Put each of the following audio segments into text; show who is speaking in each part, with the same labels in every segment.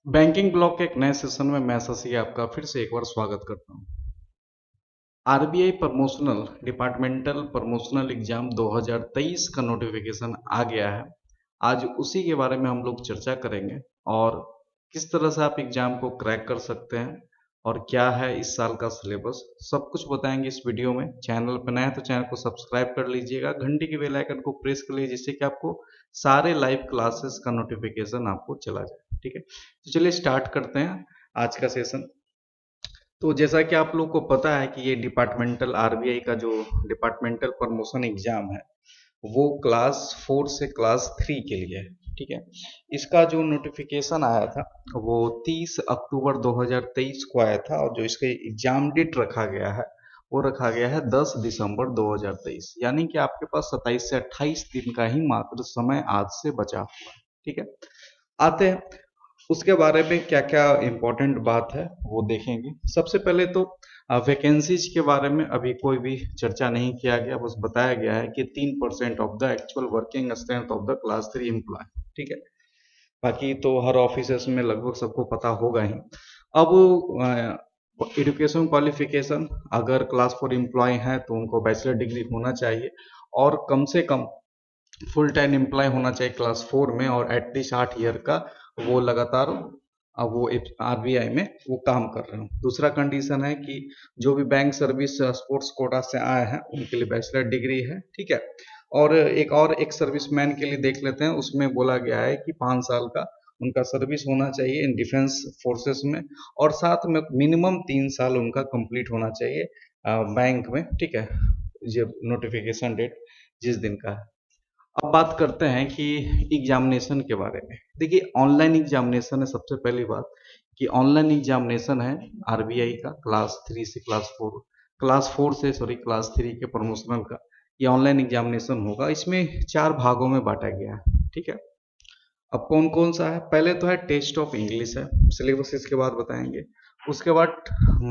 Speaker 1: Banking block के एक नए सेशन में मैं शशि आपका फिर से एक बार स्वागत करता हूं। RBI promotional departmental promotional exam 2023 का नोटिफिकेशन आ गया है। आज उसी के बारे में हम लोग चर्चा करेंगे और किस तरह से आप एग्जाम को क्रैक कर सकते हैं और क्या है इस साल का सिलेबस, सब कुछ बताएंगे इस वीडियो में। चैनल पर नए हैं तो चैनल को सब्सक्राइब कर लीजिएगा, घंटी के बेल आइकन को प्रेस कर लीजिए जिससे कि आपको सारे लाइव क्लासेस का नोटिफिकेशन आपको चला जाए। ठीक है, तो चलिए स्टार्ट करते हैं आज का सेशन। तो जैसा कि आप लोग को पता है कि ये डिपार्टमेंटल आरबीआई का जो डिपार्टमेंटल प्रमोशन एग्जाम है वो क्लास 4 से क्लास 3 के लिए है। ठीक है, इसका जो नोटिफिकेशन आया था वो 30 अक्टूबर 2023 को आया था और जो इसका एग्जाम डेट रखा गया है वो रखा गया है 10 दिसंबर 2023, यानी कि आपके पास 27 से 28 दिन का ही मात्र समय आज से बचा हुआ है। ठीक है, आते हैं उसके बारे में क्या क्या इंपॉर्टेंट बात है वो देखेंगे। सबसे पहले तो वैकेंसीज के बारे में अभी कोई भी चर्चा नहीं किया गया, बस बताया गया है कि 3% of the actual working strength of the class 3 employ. ठीक है, बाकी तो हर ऑफिस में लगभग सबको पता होगा ही। अब एजुकेशन क्वालिफिकेशन, अगर क्लास 4 एम्प्लॉय है तो उनको बैचलर डिग्री होना चाहिए और कम से कम फुल टाइम एम्प्लॉय होना चाहिए क्लास 4 में और एटलीस्ट 8 ईयर का वो लगातार अब वो आरबीआई में वो काम कर रहे हो। दूसरा कंडीशन है कि जो भी बैंक सर्विस स्पोर्ट्स कोटा से आए हैं उनके लिए बैचलर डिग्री है। ठीक है, और एक सर्विसमैन के लिए देख लेते हैं, उसमें बोला गया है कि 5 साल का उनका सर्विस होना चाहिए इन डिफेंस फोर्सेस में और साथ में मिनिमम 3 साल उनका कंप्लीट होना चाहिए बैंक में। ठीक है, ये नोटिफिकेशन डेट जिस दिन का है। अब बात करते हैं कि एग्जामिनेशन के बारे में। देखिए, ऑनलाइन एग्जामिनेशन है। सबसे पहली बात कि ऑनलाइन एग्जामिनेशन है आरबीआई का क्लास 3 से क्लास 4 से क्लास 3 के प्रमोशनल का ये ऑनलाइन एग्जामिनेशन होगा। इसमें 4 भागों में बांटा गया है। ठीक है, अब कौन कौन सा है? पहले तो है टेस्ट ऑफ इंग्लिश है, सिलेबस इसके बाद बताएंगे। उसके बाद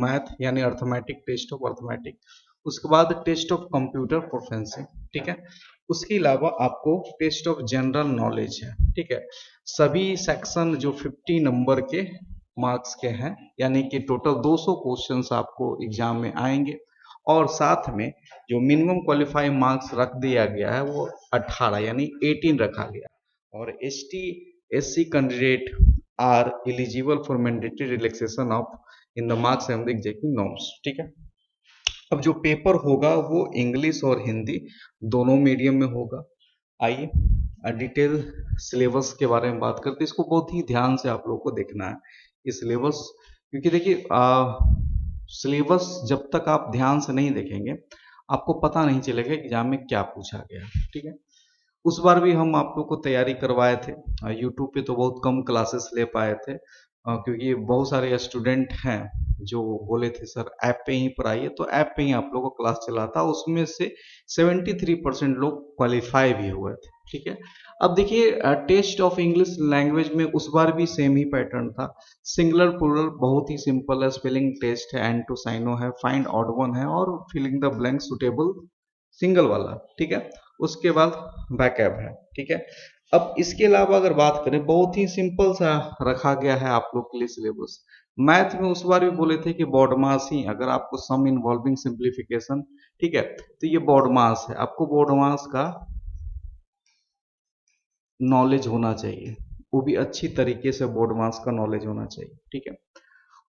Speaker 1: मैथ यानी अर्थमेटिक, टेस्ट ऑफ अर्थमेटिक। उसके बाद टेस्ट ऑफ कंप्यूटर प्रोफेंसी। ठीक है, उसके अलावा आपको टेस्ट ऑफ जनरल नॉलेज है। ठीक है, सभी सेक्शन जो 50 नंबर के मार्क्स के हैं, यानी कि टोटल 200 क्वेश्चंस आपको एग्जाम में आएंगे और साथ में जो मिनिमम क्वालिफाइंग मार्क्स रख दिया गया है वो 18 यानी 18 रखा गया। और ST SC candidate are eligible for mandatory relaxation of in the marks and the executive norms. ठीक है, अब जो पेपर होगा वो इंग्लिश और हिंदी दोनों मीडियम में होगा। आइए डिटेल सिलेबस के बारे में बात करते हैं। इसको बहुत ही ध्यान से आप लोगों को देखना है ये सिलेबस, क्योंकि देखिए सिलेबस जब तक आप ध्यान से नहीं देखेंगे आपको पता नहीं चलेगा एग्जाम में क्या पूछा गया। ठीक है, उस बार भी हम आप लोग को तैयारी करवाए थे। यूट्यूब पे तो बहुत कम क्लासेस ले पाए थे क्योंकि बहुत सारे स्टूडेंट हैं जो बोले थे सर ऐप पे ही पढ़ाइए, तो ऐप पे ही आप लोगों को क्लास चला था। उसमें से 73% लोग क्वालिफाई भी हुए थे। ठीक है, अब देखिए टेस्ट ऑफ इंग्लिश लैंग्वेज में उस बार भी सेम ही पैटर्न था। सिंगुलर प्लूरल बहुत ही सिंपल है, स्पेलिंग टेस्ट है, एंड टू साइनो है, फाइंड ऑड वन है और filling the blank suitable single वाला। ठीक है, उसके बाद बैकअप है। ठीक है, अब इसके अलावा अगर बात करें बहुत ही सिंपल सा रखा गया है आप लोग के लिए सिलेबस। मैथ में उस बार भी बोले थे कि बॉडमास ही, अगर आपको सम इन्वॉल्विंग सिंप्लीफिकेशन, ठीक है, तो ये बॉडमास है, आपको बॉडमास का नॉलेज होना चाहिए, वो भी अच्छी तरीके से बॉडमास का नॉलेज होना चाहिए। ठीक है,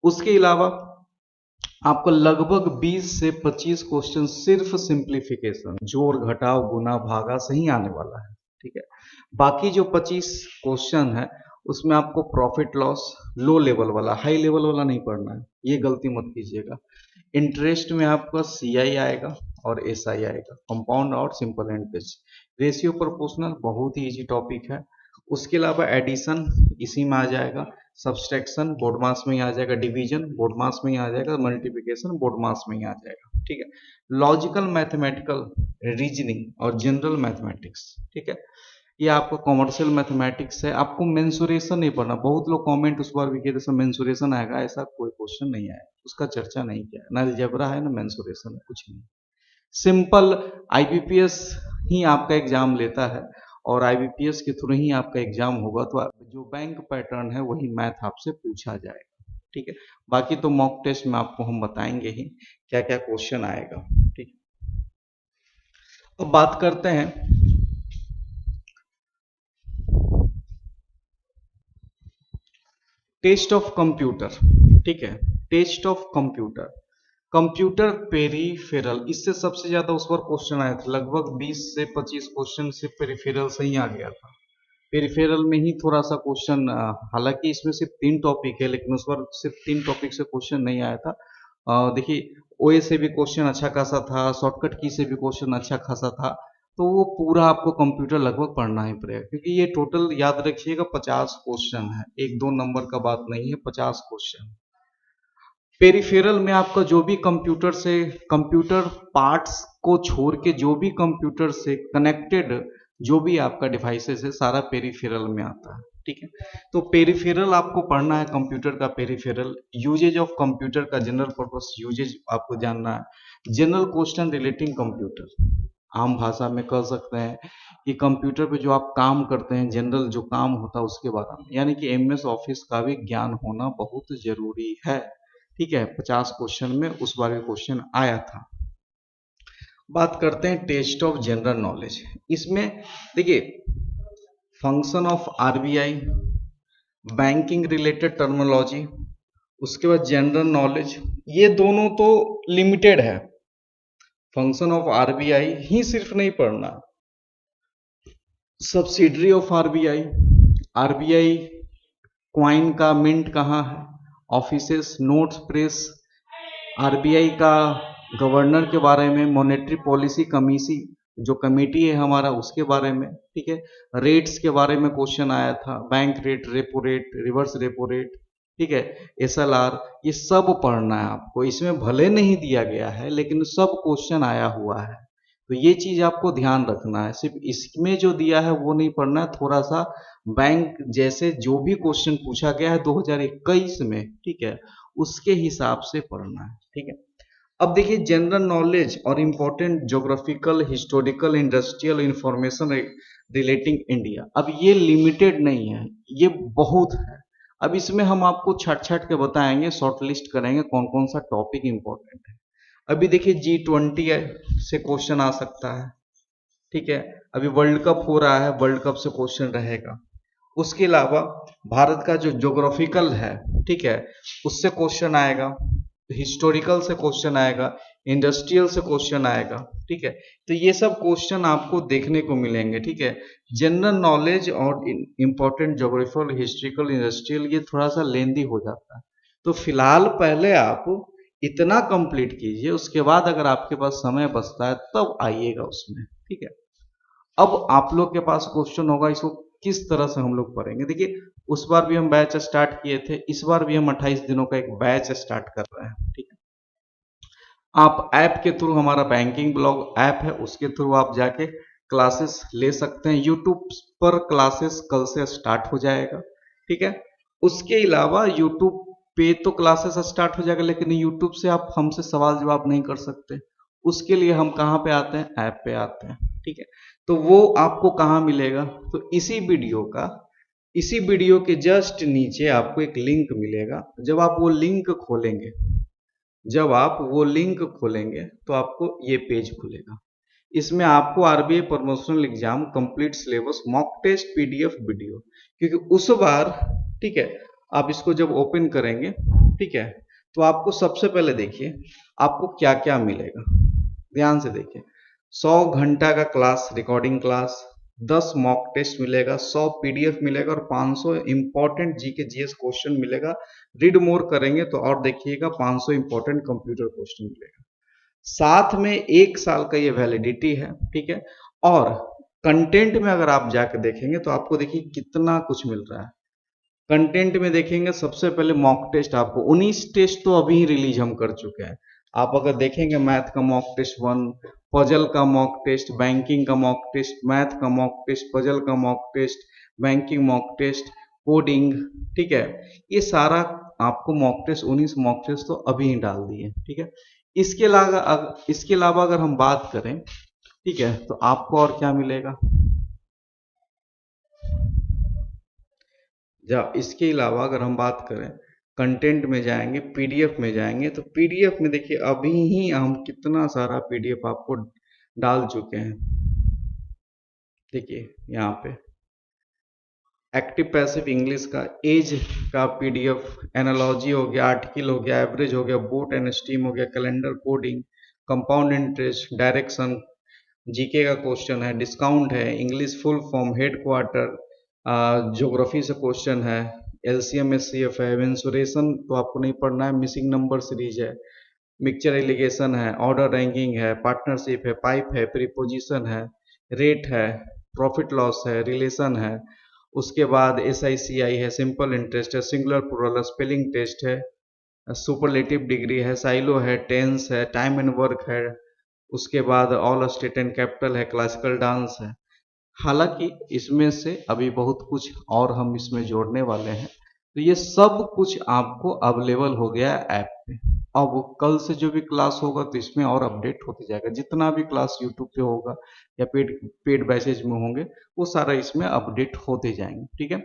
Speaker 1: उसके अलावा आपको लगभग 20 से 25 क्वेश्चन सिर्फ सिंप्लीफिकेशन, जोड़ घटाव गुना भागा से ही आने वाला है। ठीक है, बाकी जो 25 क्वेश्चन है उसमें आपको प्रॉफिट लॉस लो लेवल वाला, हाई लेवल वाला नहीं पढ़ना है, ये गलती मत कीजिएगा। इंटरेस्ट में आपका CI आएगा और SI आएगा, कंपाउंड और सिंपल इंटरेस्ट। रेशियो प्रोपोर्शनल बहुत ही इजी टॉपिक है। उसके अलावा एडिशन इसी में आ जाएगा, सब्सट्रैक्शन बोर्ड मास में ही आ जाएगा, डिवीजन बोर्ड मास में ही आ जाएगा, मल्टीप्लिकेशन बोर्ड मास में ही आ जाएगा। ठीक है, लॉजिकल मैथमेटिकल रीजनिंग और जनरल मैथमेटिक्स। ठीक है, ये आपका कॉमर्शियल मैथमेटिक्स है। आपको मेंसुरेशन नहीं पढ़ना, बहुत लोग कमेंट उस बार भी किए थे मेंसुरेशन आएगा, ऐसा कोई क्वेश्चन नहीं आया, उसका चर्चा नहीं किया, ना अलजेब्रा है ना मेंसुरेशन है, कुछ नहीं। सिंपल IBPS ही आपका एग्जाम लेता है और आईबीपीएस के थ्रू ही आपका एग्जाम होगा, तो जो बैंक पैटर्न है वही मैथ आपसे पूछा जाएगा। ठीक है, बाकी तो मॉक टेस्ट में आपको हम बताएंगे ही क्या क्या क्वेश्चन आएगा। ठीक, अब बात करते हैं टेस्ट ऑफ कंप्यूटर। ठीक है, test of computer, computer peripheral, इससे सबसे ज्यादा उस पर क्वेश्चन आए थे, लगभग 20 से 25 क्वेश्चन सिर्फ पेरीफेरल से ही आ गया था। पेरीफेरल में ही थोड़ा सा क्वेश्चन, हालांकि इसमें सिर्फ 3 टॉपिक है, लेकिन उस पर सिर्फ 3 टॉपिक से क्वेश्चन नहीं आया था। देखिए, ओए से भी क्वेश्चन अच्छा खासा था, शॉर्टकट की से भी क्वेश्चन अच्छा खासा था, तो वो पूरा आपको कंप्यूटर लगभग पढ़ना ही पड़ेगा, क्योंकि ये टोटल याद रखिएगा 50 क्वेश्चन है, 1-2 नंबर का बात नहीं है, 50 क्वेश्चन। पेरिफेरल में आपका जो भी कंप्यूटर से, कंप्यूटर पार्ट्स को छोड़ के जो भी कंप्यूटर से कनेक्टेड जो भी आपका डिवाइसेस है, सारा पेरिफेरल में आता है। ठीक है, तो पेरिफेरल आपको पढ़ना है, कंप्यूटर का पेरिफेरल, यूजेज ऑफ कंप्यूटर का जनरल पर्पस यूजेज आपको जानना है, जनरल क्वेश्चन रिलेटिंग कंप्यूटर, आम भाषा में कह सकते हैं कि कंप्यूटर पे जो आप काम करते हैं, जनरल जो काम होता है उसके बारे में, यानी कि एमएस ऑफिस का भी ज्ञान होना बहुत जरूरी है। ठीक है, 50 क्वेश्चन में उस बार भी क्वेश्चन आया था। बात करते हैं टेस्ट ऑफ जनरल नॉलेज। इसमें देखिए, function of RBI, banking related terminology, उसके बाद जनरल नॉलेज, ये दोनों तो लिमिटेड है। फंक्शन ऑफ आरबीआई ही सिर्फ नहीं पढ़ना, subsidiary of RBI, RBI coin का मिंट कहाँ है, ऑफिसेस, नोट्स, प्रेस, आरबीआई का गवर्नर के बारे में, मॉनेटरी पॉलिसी कमीसी जो कमेटी है हमारा उसके बारे में। ठीक है, रेट्स के बारे में क्वेश्चन आया था, bank rate, repo rate, reverse repo rate, ठीक है, एसएलआर, ये सब पढ़ना है आपको। इसमें भले नहीं दिया गया है लेकिन सब क्वेश्चन आया हुआ है, तो ये चीज आपको ध्यान रखना है। सिर्फ इसमें जो दिया है वो नहीं पढ़ना है, थोड़ा सा बैंक जैसे जो भी क्वेश्चन पूछा गया है 2021 में, ठीक है, उसके हिसाब से पढ़ना है। ठीक है, अब देखिए जनरल नॉलेज और important geographical, historical, industrial information relating India, अब ये लिमिटेड नहीं है, ये बहुत है। अब इसमें हम आपको छट छट के बताएंगे, शॉर्ट लिस्ट करेंगे कौन कौन सा टॉपिक इंपॉर्टेंट है। अभी देखिए G20 से क्वेश्चन आ सकता है। ठीक है, अभी वर्ल्ड कप हो रहा है, वर्ल्ड कप से क्वेश्चन रहेगा। उसके अलावा भारत का जो ज्योग्राफिकल है, ठीक है, उससे क्वेश्चन आएगा, हिस्टोरिकल से क्वेश्चन आएगा, इंडस्ट्रियल से क्वेश्चन आएगा। ठीक है, तो ये सब क्वेश्चन आपको देखने को मिलेंगे। ठीक है, जनरल नॉलेज और इंपॉर्टेंट ज्योग्राफिकल, हिस्ट्रिकल, इंडस्ट्रियल ये थोड़ा सा लेंदी हो जाता है, तो फिलहाल पहले आप इतना कंप्लीट कीजिए, उसके बाद अगर आपके पास समय बचता है तब आइएगा उसमें। ठीक है, अब आप लोग के पास क्वेश्चन होगा, इसको किस तरह से हम लोग पढ़ेंगे। देखिए, उस बार भी हम बैच स्टार्ट किए थे, इस बार भी हम 28 दिनों का एक बैच स्टार्ट कर रहे हैं। ठीक है, आप ऐप के थ्रू, हमारा बैंकिंग ब्लॉग ऐप है, उसके थ्रू आप जाके क्लासेस ले सकते हैं। यूट्यूब पर क्लासेस कल से स्टार्ट हो जाएगा। ठीक है, उसके अलावा यूट्यूब पे तो क्लासेस स्टार्ट हो जाएगा, लेकिन यूट्यूब से आप हमसे सवाल जवाब नहीं कर सकते। उसके लिए हम कहाँ पे आते हैं, ऐप पे आते हैं। ठीक है, तो वो आपको कहाँ मिलेगा, तो इसी वीडियो के जस्ट नीचे आपको एक लिंक मिलेगा। जब आप वो लिंक खोलेंगे तो आपको ये पेज खुलेगा। इसमें आपको RBI promotional exam complete syllabus, mock test, PDF video, क्योंकि उस बार, ठीक है, आप इसको जब ओपन करेंगे, ठीक है, तो आपको सबसे पहले देखिए आपको क्या क्या मिलेगा। ध्यान से देखिए, 100 घंटा का class, recording class, 10 mock test मिलेगा, 100 पीडीएफ मिलेगा और 500 इंपॉर्टेंट जीके जीएस क्वेश्चन मिलेगा। रीड मोर करेंगे तो और देखिएगा 500 इंपॉर्टेंट कंप्यूटर क्वेश्चन मिलेगा। साथ में 1 साल का ये वैलिडिटी है। ठीक है, और कंटेंट में अगर आप जाकर देखेंगे तो आपको देखिए कितना कुछ मिल रहा है। कंटेंट में देखेंगे, सबसे पहले मॉक टेस्ट, आपको 19 टेस्ट तो अभी रिलीज हम कर चुके हैं। आप अगर देखेंगे मैथ का मॉक टेस्ट 1, पजल का मॉक टेस्ट, बैंकिंग का मॉक टेस्ट, मैथ का मॉक टेस्ट, पजल का mock test, banking mock test, coding, ठीक है, ये सारा आपको मॉक टेस्ट, 19 मॉक टेस्ट तो अभी ही डाल दिए। ठीक है, इसके अलावा अगर हम बात करें, ठीक है, तो आपको और क्या मिलेगा, जब इसके अलावा अगर हम बात करें कंटेंट में जाएंगे, पीडीएफ में जाएंगे, तो पीडीएफ में देखिए अभी ही हम कितना सारा पीडीएफ आपको डाल चुके हैं। देखिए यहाँ पे एक्टिव पैसिव इंग्लिश का एज का पीडीएफ, एनालॉजी हो गया, आर्टिकल हो गया, एवरेज हो गया, बोट एंड स्टीम हो गया, calendar coding, compound interest, direction, GK का क्वेश्चन है, डिस्काउंट है, English full form, head quarter, geography से क्वेश्चन है, एलसीएम एससीएफ है, मेंसुरेशन तो आपको नहीं पढ़ना है, मिसिंग नंबर सीरीज है, मिक्सचर एलिगेशन है, ऑर्डर रैंकिंग है, पार्टनरशिप है, पाइप है, प्रीपोजिशन है, रेट है, प्रॉफिट लॉस है, रिलेशन है, उसके बाद एस आई सी आई है, सिंपल इंटरेस्ट है, सिंगुलर प्लूरल, स्पेलिंग टेस्ट है, सुपरलेटिव डिग्री है, साइलो है, टेंस है, टाइम एंड वर्क है, उसके बाद ऑल स्टेट एंड कैपिटल है, क्लासिकल डांस है। हालांकि इसमें से अभी बहुत कुछ और हम इसमें जोड़ने वाले हैं, तो ये सब कुछ आपको अवेलेबल हो गया ऐप पे। अब कल से जो भी क्लास होगा तो इसमें और अपडेट होते जाएगा, जितना भी क्लास यूट्यूब पे होगा या पेड पेड बैचेज में होंगे वो सारा इसमें अपडेट होते जाएंगे। ठीक है,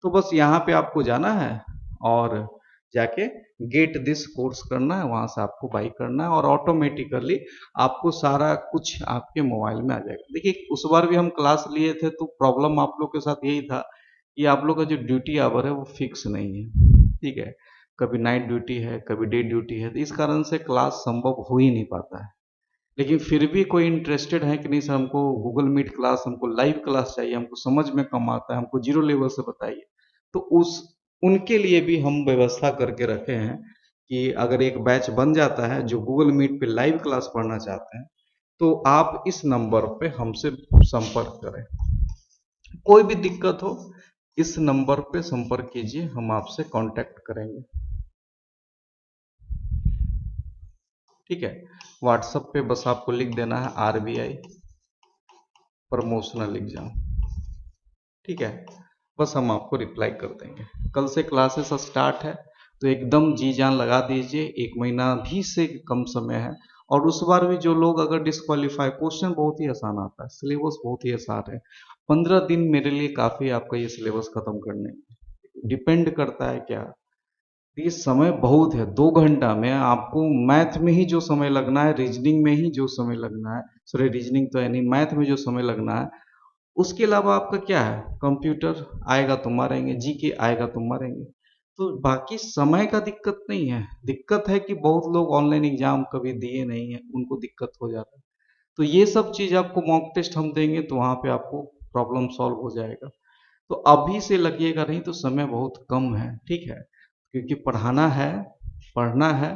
Speaker 1: तो बस यहाँ पे आपको जाना है और जाके गेट दिस कोर्स करना है, वहां से आपको बाई करना है और ऑटोमेटिकली आपको सारा कुछ आपके मोबाइल में आ जाएगा। देखिए उस बार भी हम क्लास लिए थे तो प्रॉब्लम आप लोग के साथ यही था कि आप लोग का जो ड्यूटी आवर है वो फिक्स नहीं है। ठीक है, कभी नाइट ड्यूटी है, कभी डे ड्यूटी है, तो इस कारण से क्लास संभव हो ही नहीं पाता है। लेकिन फिर भी कोई इंटरेस्टेड है कि नहीं सर हमको गूगल मीट क्लास, हमको लाइव क्लास चाहिए, हमको समझ में कम आता है, हमको जीरो लेवल से बताइए, तो उस उनके लिए भी हम व्यवस्था करके रखे हैं कि अगर एक बैच बन जाता है जो गूगल मीट पे लाइव क्लास पढ़ना चाहते हैं तो आप इस नंबर पे हमसे संपर्क करें। कोई भी दिक्कत हो इस नंबर पे संपर्क कीजिए, हम आपसे कांटेक्ट करेंगे। ठीक है, व्हाट्सएप पे बस आपको लिख देना है आरबीआई प्रमोशनल एग्जाम। ठीक है, बस हम आपको रिप्लाई कर देंगे। कल से क्लासेस स्टार्ट है तो एकदम जी जान लगा दीजिए, एक महीना भी से कम समय है। और उस बार भी जो लोग अगर डिस्qualify, क्वेश्चन बहुत ही आसान आता है, सिलेबस बहुत ही आसान है, 15 दिन मेरे लिए काफ़ी आपका ये सिलेबस खत्म करने में। डिपेंड करता है क्या, ये समय बहुत है, 2 घंटा में आपको मैथ में ही जो समय लगना है, रीजनिंग में ही जो समय लगना है, सॉरी रीजनिंग तो है नहीं, मैथ में जो समय लगना है, उसके अलावा आपका क्या है, कंप्यूटर आएगा तो मारेंगे, जीके आएगा तो मारेंगे, तो बाकी समय का दिक्कत नहीं है। दिक्कत है कि बहुत लोग ऑनलाइन एग्जाम कभी दिए नहीं है, उनको दिक्कत हो जाता है। तो ये सब चीज़ आपको मॉक टेस्ट हम देंगे तो वहाँ पे आपको प्रॉब्लम सॉल्व हो जाएगा। तो अभी से लगिएगा, नहीं तो समय बहुत कम है। ठीक है, क्योंकि पढ़ाना है, पढ़ना है,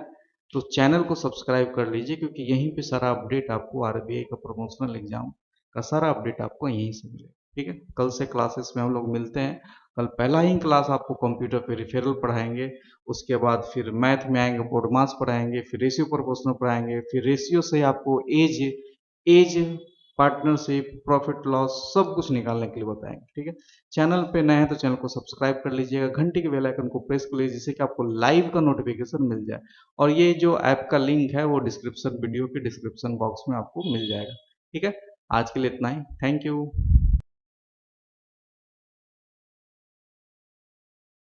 Speaker 1: तो चैनल को सब्सक्राइब कर लीजिए, क्योंकि यहीं पे सारा अपडेट आपको आरबीआई का प्रमोशनल एग्जाम का सारा अपडेट आपको यहीं से मिलेगा। ठीक है, कल से क्लासेस में हम लोग मिलते हैं। कल पहला ही क्लास आपको कंप्यूटर पे रिफेरल पढ़ाएंगे, उसके बाद फिर मैथ में आएंगे, बोर्ड मास पढ़ाएंगे, फिर रेशियो प्रोपोर्शनल पढ़ाएंगे, फिर रेशियो से आपको age age partnership, profit loss सब कुछ निकालने के लिए बताएंगे। ठीक है, चैनल पे नए हैं तो चैनल को सब्सक्राइब कर लीजिएगा, घंटी के बेल आइकन को प्रेस कर लीजिए जिससे कि आपको लाइव का नोटिफिकेशन मिल जाए। और ये जो ऐप का लिंक है वो डिस्क्रिप्शन, वीडियो के डिस्क्रिप्शन बॉक्स में आपको मिल जाएगा। ठीक है, आज के लिए इतना ही, थैंक यू।